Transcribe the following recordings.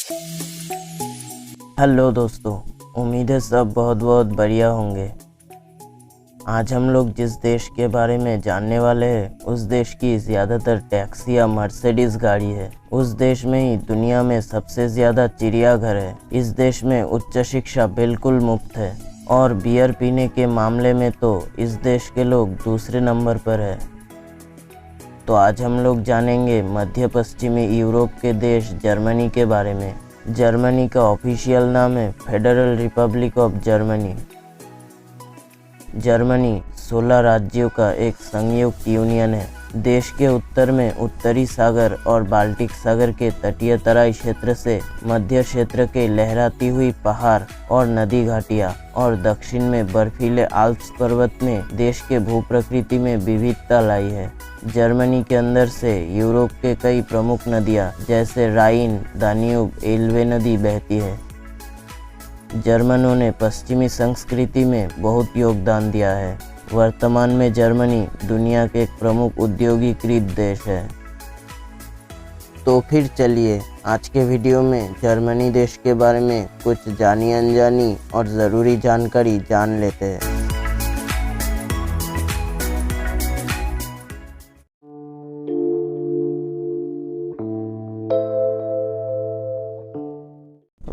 Hello दोस्तों, उम्मीद है सब बहुत बहुत बढ़िया होंगे। आज हम लोग जिस देश के बारे में जानने वाले हैं उस देश की ज़्यादातर टैक्सी या मर्सिडीज गाड़ी है। उस देश में ही दुनिया में सबसे ज़्यादा चिड़ियाघर है। इस देश में उच्च शिक्षा बिल्कुल मुफ्त है और बियर पीने के मामले में तो इस देश के लोग दूसरे नंबर पर है। तो आज हम लोग जानेंगे मध्य पश्चिमी यूरोप के देश जर्मनी के बारे में। जर्मनी का ऑफिशियल नाम है federal Republic of Germany. Germany 16 राज्यों का एक संयुक्त यूनियन है। देश के उत्तर में उत्तरी सागर और बाल्टिक सागर के तटीय तराई क्षेत्र से मध्य क्षेत्र के लहराती हुई पहाड़ और नदी घाटियाँ और दक्षिण में बर्फीले आल्प्स पर्वत ने देश के भूप्रकृति में विविधता लाई है। जर्मनी के अंदर से यूरोप के कई प्रमुख नदियाँ जैसे राइन, दान्यूब, एल्बे नदी बहती है। जर्मनों ने पश्चिमी संस्कृति में बहुत योगदान दिया है। वर्तमान में जर्मनी दुनिया के एक प्रमुख औद्योगिकृत देश है। तो फिर चलिए आज के वीडियो में जर्मनी देश के बारे में कुछ जानी अनजानी और ज़रूरी जानकारी जान लेते हैं।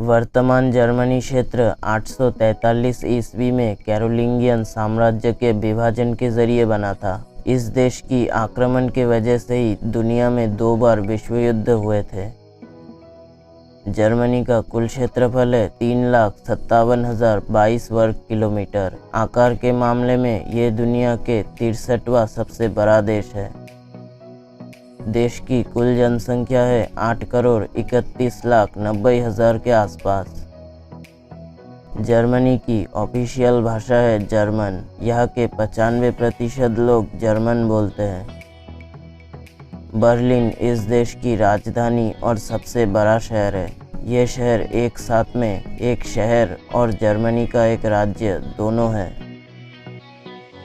वर्तमान जर्मनी क्षेत्र 843 ईस्वी में कैरोलिंगियन साम्राज्य के विभाजन के जरिए बना था। इस देश की आक्रमण के वजह से ही दुनिया में 2 बार विश्व युद्ध हुए थे। जर्मनी का कुल क्षेत्रफल है 3,57,022 वर्ग किलोमीटर। आकार के मामले में ये दुनिया के 63वां सबसे बड़ा देश है। देश की कुल जनसंख्या है 8,31,90,000 के आसपास। जर्मनी की ऑफिशियल भाषा है जर्मन। यहाँ के 95% लोग जर्मन बोलते हैं। बर्लिन इस देश की राजधानी और सबसे बड़ा शहर है। ये शहर एक साथ में एक शहर और जर्मनी का एक राज्य दोनों है।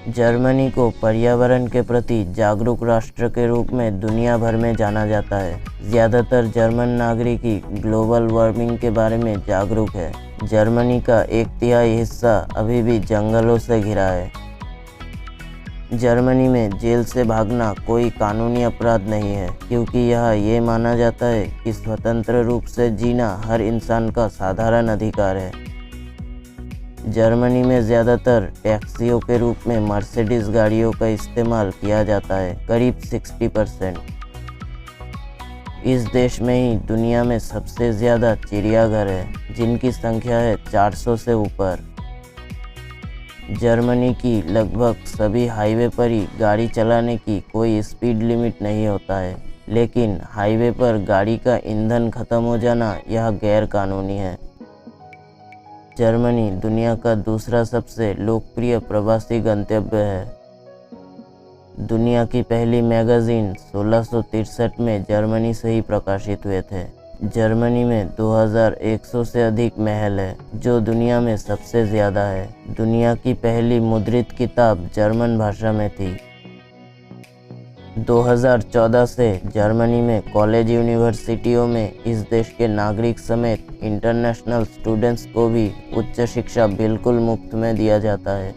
जर्मनी को पर्यावरण के प्रति जागरूक राष्ट्र के रूप में दुनिया भर में जाना जाता है। ज़्यादातर जर्मन नागरिक ही ग्लोबल वार्मिंग के बारे में जागरूक है। जर्मनी का 1/3 हिस्सा अभी भी जंगलों से घिरा है। जर्मनी में जेल से भागना कोई कानूनी अपराध नहीं है, क्योंकि यहाँ ये माना जाता है कि स्वतंत्र रूप से जीना हर इंसान का साधारण अधिकार है। जर्मनी में ज़्यादातर टैक्सियों के रूप में मर्सिडीज गाड़ियों का इस्तेमाल किया जाता है, करीब 60%। इस देश में ही दुनिया में सबसे ज़्यादा चिड़ियाघर है, जिनकी संख्या है 400 से ऊपर। जर्मनी की लगभग सभी हाईवे पर ही गाड़ी चलाने की कोई स्पीड लिमिट नहीं होता है, लेकिन हाईवे पर गाड़ी का ईंधन खत्म हो जाना यह गैर कानूनी है। जर्मनी दुनिया का दूसरा सबसे लोकप्रिय प्रवासी गंतव्य है। दुनिया की पहली मैगजीन 1663 में जर्मनी से ही प्रकाशित हुए थे। जर्मनी में 2100 से अधिक महल है, जो दुनिया में सबसे ज़्यादा है। दुनिया की पहली मुद्रित किताब जर्मन भाषा में थी। 2014 से जर्मनी में कॉलेज यूनिवर्सिटियों में इस देश के नागरिक समेत इंटरनेशनल स्टूडेंट्स को भी उच्च शिक्षा बिल्कुल मुफ्त में दिया जाता है।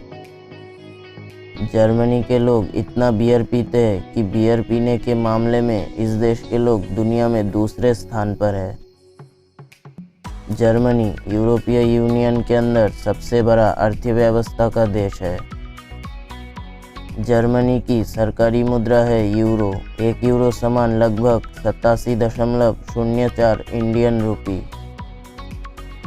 जर्मनी के लोग इतना बियर पीते हैं कि बियर पीने के मामले में इस देश के लोग दुनिया में दूसरे स्थान पर है। जर्मनी यूरोपीय यूनियन के अंदर सबसे बड़ा अर्थव्यवस्था का देश है। जर्मनी की सरकारी मुद्रा है यूरो। 1 यूरो समान लगभग 87.04 इंडियन रूपी।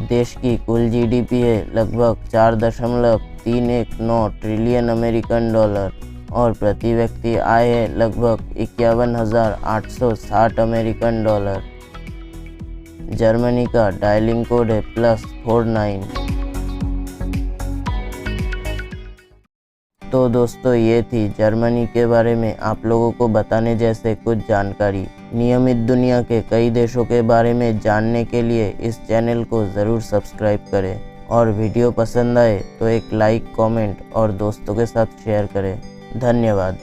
देश की कुल जीडीपी है लगभग 4.319 ट्रिलियन अमेरिकन डॉलर और प्रति व्यक्ति आय है लगभग 51,860 अमेरिकन डॉलर। जर्मनी का डायलिंग कोड है +49। तो दोस्तों, ये थी जर्मनी के बारे में आप लोगों को बताने जैसे कुछ जानकारी। नियमित दुनिया के कई देशों के बारे में जानने के लिए इस चैनल को ज़रूर सब्सक्राइब करें और वीडियो पसंद आए तो एक लाइक, कमेंट और दोस्तों के साथ शेयर करें। धन्यवाद।